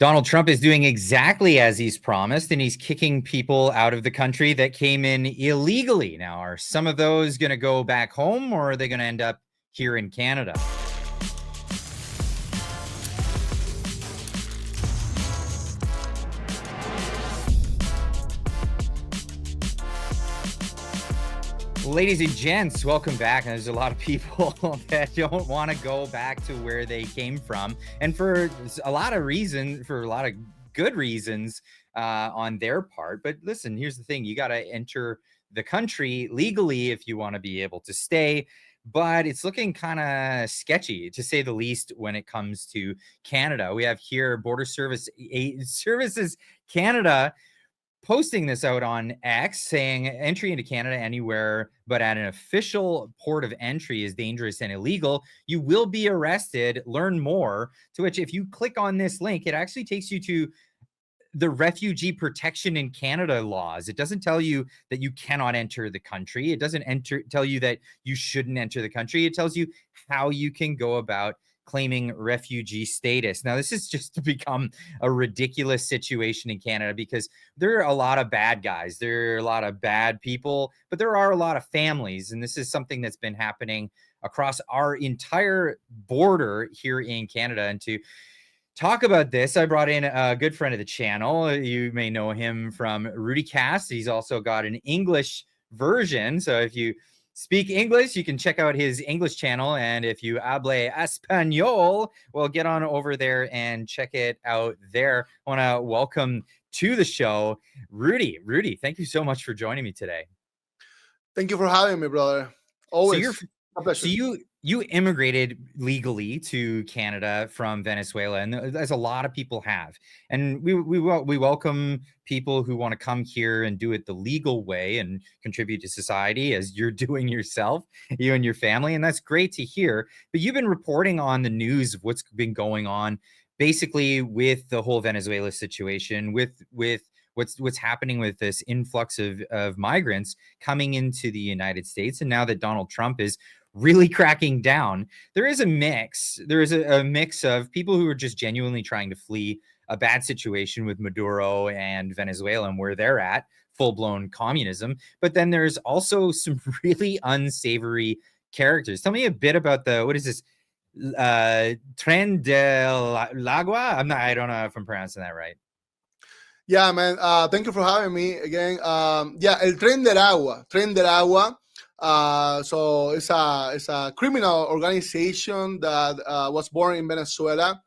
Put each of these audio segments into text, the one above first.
Donald Trump is doing exactly as he's promised, and he's kicking people out of the country that came in illegally. Now, are some of those going to go back home, or are they going to end up here in Canada? Ladies and gents, welcome back. There's a lot of people that don't want to go back to where they came from, and for a lot of reasons, for a lot of good reasons on their part. But listen, here's the thing: you got to enter the country legally if you want to be able to stay. But it's looking kind of sketchy, to say the least, when it comes to Canada. We have here Border Services Canada posting this out on X, saying entry into Canada anywhere but at an official port of entry is dangerous and illegal. You will be arrested. Learn more. To which, if you click on this link, it actually takes you to the Refugee Protection in Canada laws. It doesn't tell you that you cannot enter the country. It doesn't tell you that you shouldn't enter the country. It tells you how you can go about claiming refugee status. Now, this has just become a ridiculous situation in Canada because there are a lot of bad guys. There are a lot of bad people, but there are a lot of families. And this is something that's been happening across our entire border here in Canada. And to talk about this, I brought in a good friend of the channel. You may know him from RuddyCast. He's also got an English version. So if you speak English, you can check out his English channel. And if you hable español, well, get on over there and check it out there. I want to welcome to the show, Rudy. Rudy, thank you so much for joining me today. Thank you for having me, brother. Always a pleasure. So you immigrated legally to Canada from Venezuela, and as a lot of people have. And we welcome people who want to come here and do it the legal way and contribute to society, as you're doing yourself, you and your family. And that's great to hear. But you've been reporting on the news of what's been going on, basically with the whole Venezuela situation, with what's happening with this influx of migrants coming into the United States. And now that Donald Trump is really cracking down, there is a mix. There is a mix of people who are just genuinely trying to flee a bad situation with Maduro and Venezuela and where they're at, full-blown communism. But then there's also some really unsavory characters. Tell me a bit about what is this? Tren del Agua? I don't know if I'm pronouncing that right. Yeah, man. Thank you for having me again. Yeah, el Tren del Agua. Tren del Agua. So it's a criminal organization that was born in Venezuela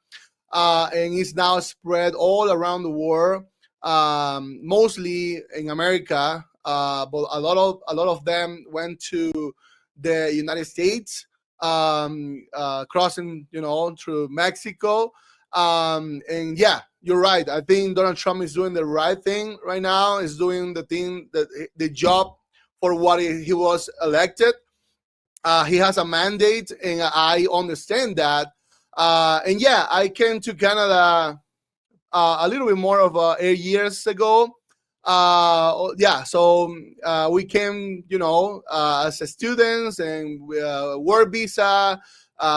and is now spread all around the world, mostly in America, but a lot of them went to the United States, crossing through Mexico, and yeah, you're right. I think Donald Trump is doing the right thing right now. Is doing the job for what he was elected. He has a mandate, and I understand that. And yeah, I came to Canada a little bit more of 8 years ago. Yeah, so we came, as students and work visa.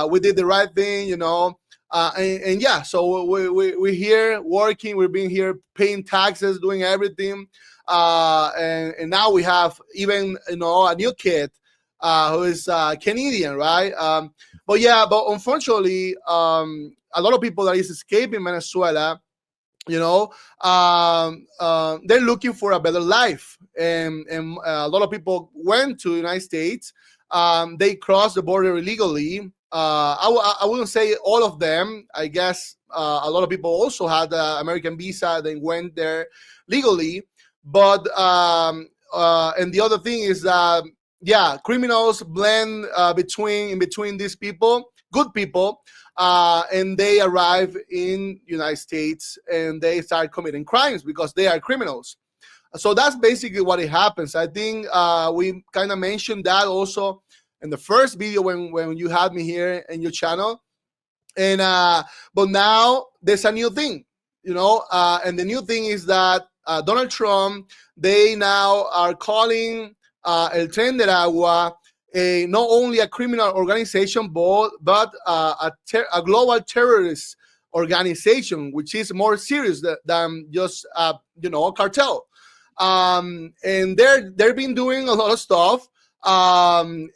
We did the right thing, and yeah, so we're here working. We've been here paying taxes, doing everything. And now we have even a new kid who is Canadian, right? But unfortunately, a lot of people that is escaping Venezuela, they're looking for a better life, and a lot of people went to the United States. They crossed the border illegally. I wouldn't say all of them. I guess a lot of people also had the American visa. They went there legally. But and the other thing is that criminals blend between these people, good people, and they arrive in United States and they start committing crimes because they are criminals. So that's basically what it happens. I think we kind of mentioned that also in the first video when you had me here in your channel, and but now there's a new thing, and the new thing is that Donald Trump, they now are calling El Tren del Agua not only a criminal organization, but a global terrorist organization, which is more serious than just a cartel. And they've been doing a lot of stuff. And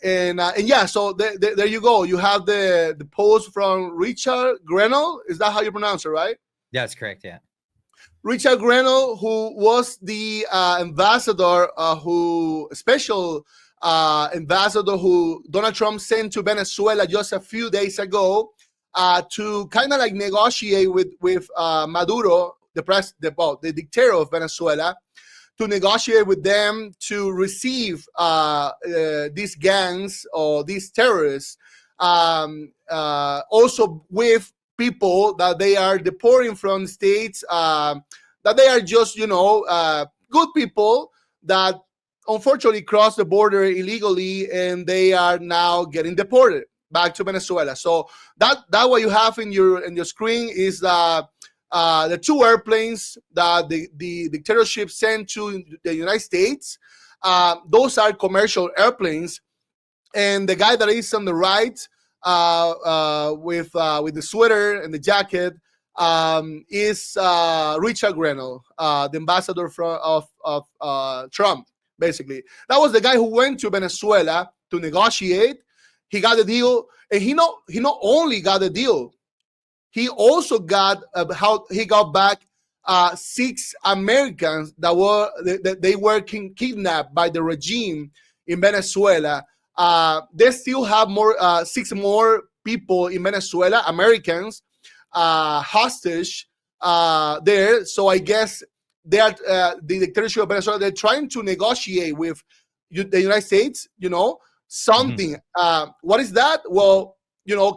yeah, so there you go. You have the post from Richard Grenell. Is that how you pronounce it, right? That's correct. Yeah. Richard Grenell, who was the ambassador, special ambassador who Donald Trump sent to Venezuela just a few days ago to kind of like negotiate with Maduro, the dictator of Venezuela, to negotiate with them to receive these gangs or these terrorists, also with people that they are deporting from states, that they are just good people that unfortunately crossed the border illegally, and they are now getting deported back to Venezuela. So that what you have in your screen is the two airplanes that the dictatorship sent to the United States. Those are commercial airplanes, and the guy that is on the right with the sweater and the jacket is Richard Grenell, the ambassador of Trump. Basically, that was the guy who went to Venezuela to negotiate. He got the deal, and he not only got the deal, he also got how he got back 6 Americans that were kidnapped by the regime in Venezuela. They still have 6 more people in Venezuela, Americans, hostage there. So I guess they are the dictatorship of Venezuela. They're trying to negotiate with the United States. Something. What is that? Well,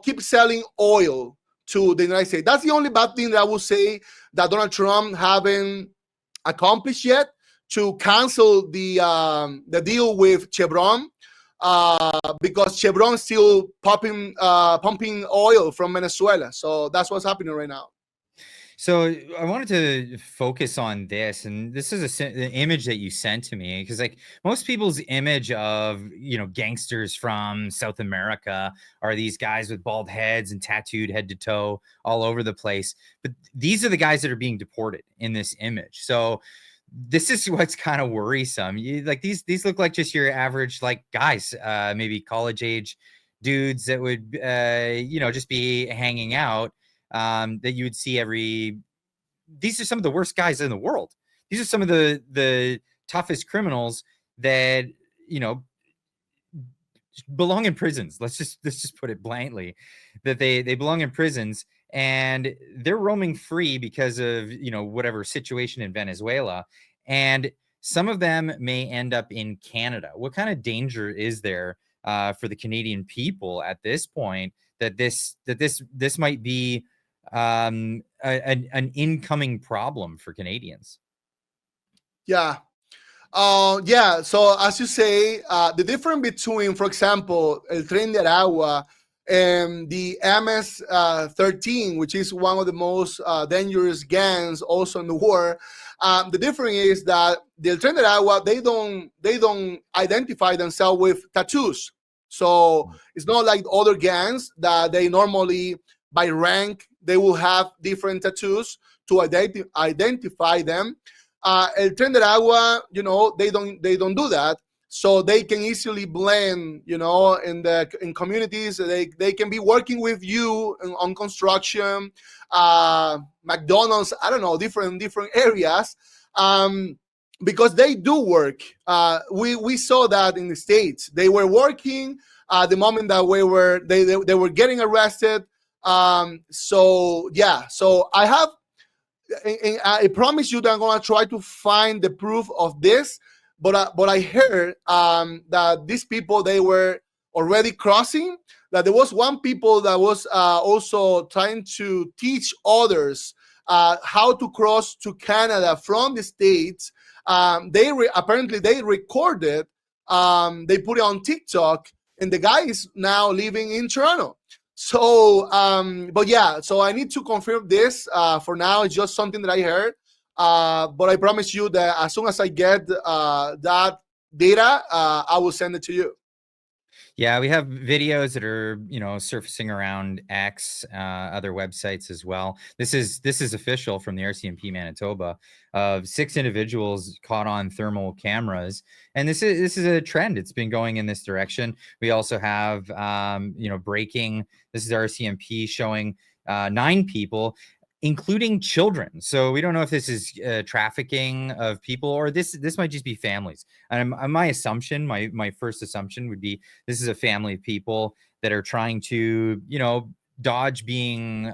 keep selling oil to the United States. That's the only bad thing that I would say that Donald Trump haven't accomplished yet, to cancel the deal with Chevron, because Chevron still pumping oil from Venezuela. So that's what's happening right now. So I wanted to focus on this, and this is the image that you sent to me, because like most people's image of gangsters from South America are these guys with bald heads and tattooed head to toe all over the place, but these are the guys that are being deported in this image. So this is what's kind of worrisome. These look like just your average guys, maybe college age dudes that would just be hanging out. That you would see these are some of the worst guys in the world. These are some of the toughest criminals that, belong in prisons. Let's just put it bluntly, that they belong in prisons, and they're roaming free because of, whatever situation in Venezuela. And some of them may end up in Canada. What kind of danger is there for the Canadian people at this point that this might be an incoming problem for Canadians? Yeah. Yeah. So as you say, the difference between, for example, El Tren de Aragua and the MS-13, which is one of the most dangerous gangs also in the war, the difference is that the El Tren de Aragua, they don't identify themselves with tattoos. So it's not like other gangs that they normally, by rank, they will have different tattoos to identify them. El Tren de Aragua, they don't do that, so they can easily blend, in communities. They can be working with you on construction, McDonald's, I don't know, different areas, because they do work. We saw that in the States. They were working the moment that they were getting arrested. So yeah, so I have, and I promise you that I'm gonna try to find the proof of this. But I heard that these people, they were already crossing. That there was one people that was also trying to teach others how to cross to Canada from the States. Apparently they recorded. They put it on TikTok, and the guy is now living in Toronto. So, but yeah, so I need to confirm this. For now, it's just something that I heard. But I promise you that as soon as I get that data, I will send it to you. Yeah, we have videos that are, surfacing around X, other websites as well. This is official from the RCMP Manitoba of 6 individuals caught on thermal cameras, and this is a trend. It's been going in this direction. We also have, breaking. This is RCMP showing 9 people, including children. So we don't know if this is trafficking of people, or this might just be families. And my assumption, my first assumption would be this is a family of people that are trying to, dodge being,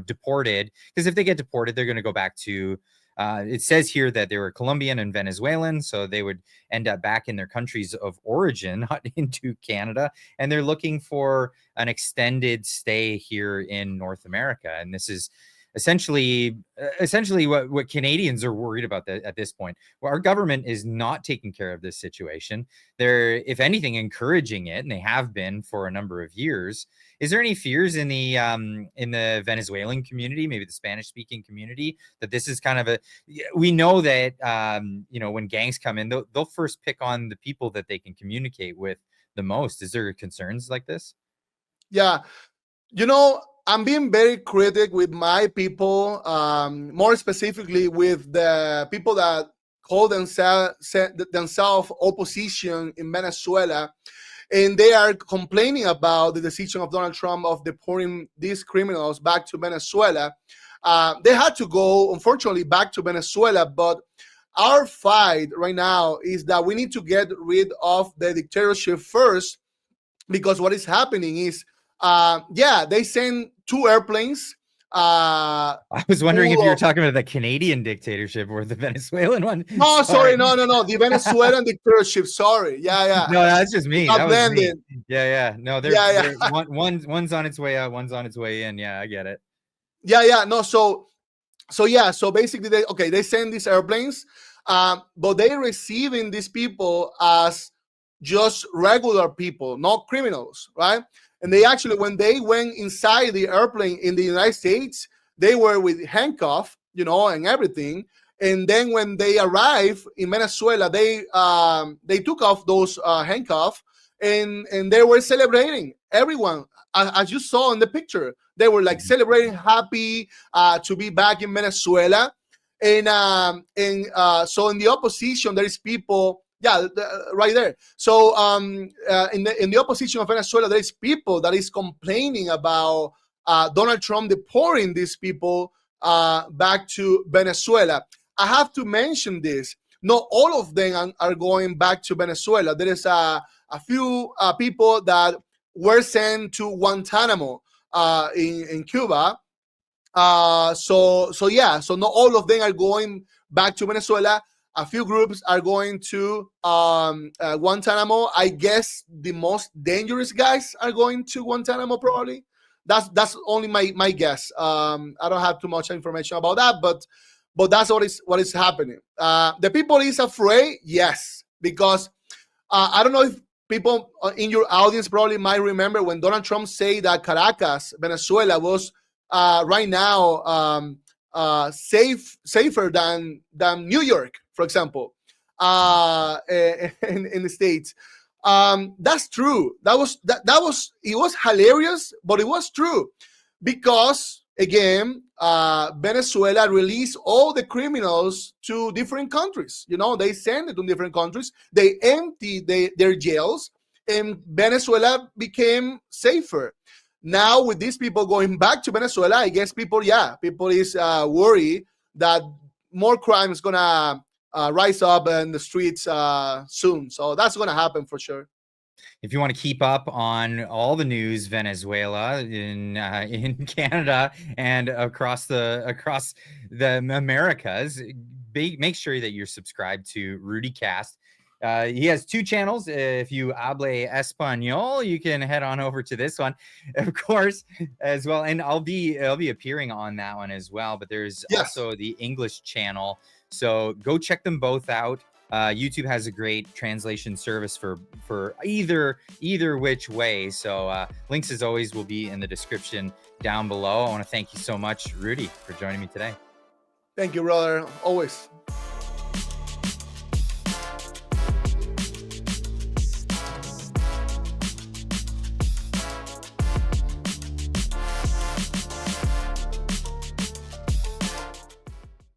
deported. Because if they get deported, they're going to go back to. It says here that they were Colombian and Venezuelan, so they would end up back in their countries of origin, not into Canada. And they're looking for an extended stay here in North America. And this is essentially what Canadians are worried about at this point. Well, our government is not taking care of this situation. They're, if anything, encouraging it, and they have been for a number of years. Is there any fears in the Venezuelan community, maybe the Spanish-speaking community, that this is kind of a? We know that when gangs come in, they'll first pick on the people that they can communicate with the most. Is there concerns like this? Yeah, I'm being very critic with my people, more specifically with the people that call themselves opposition in Venezuela, and they are complaining about the decision of Donald Trump of deporting these criminals back to Venezuela. They had to go, unfortunately, back to Venezuela, but our fight right now is that we need to get rid of the dictatorship first, because what is happening is, they send 2 airplanes. I was wondering if you were talking about the Canadian dictatorship or the Venezuelan one. No, sorry, no, the Venezuelan dictatorship. Sorry, yeah. No, that's just me. That was me. Yeah. No, yeah. One's on its way out, one's on its way in. Yeah, I get it. Yeah. No, so basically, they send these airplanes, but they're receiving these people as just regular people, not criminals, right? And they actually, when they went inside the airplane in the United States, they were with handcuff, and everything. And then when they arrived in Venezuela, they took off those handcuffs, and they were celebrating. Everyone, as you saw in the picture, they were like celebrating, happy to be back in Venezuela. And so in the opposition, there is people. Yeah, right there. So in the opposition of Venezuela, there is people that is complaining about Donald Trump deporting these people back to Venezuela. I have to mention this. Not all of them are going back to Venezuela. There is a few people that were sent to Guantanamo in Cuba. So not all of them are going back to Venezuela. A few groups are going to Guantanamo. I guess the most dangerous guys are going to Guantanamo, probably. That's only my guess. I don't have too much information about that, but that's what is happening. The people is afraid, yes, because I don't know if people in your audience probably might remember when Donald Trump said that Caracas, Venezuela, was right now safer than New York, for example, in the States. That's true. It was hilarious, but it was true, because again, Venezuela released all the criminals to different countries. They send it to different countries. They empty their jails, and Venezuela became safer. Now, with these people going back to Venezuela, I guess people is worried that more crime is gonna rise up in the streets soon. So that's gonna happen for sure. If you want to keep up on all the news Venezuela in Canada and across the Americas, make sure that you're subscribed to RuddyCast. He has 2 channels. If you hable español, you can head on over to this one, of course, as well. And I'll be appearing on that one as well. But there's also the English channel. So go check them both out. YouTube has a great translation service for either which way. So links, as always, will be in the description down below. I want to thank you so much, Rudy, for joining me today. Thank you, brother. Always.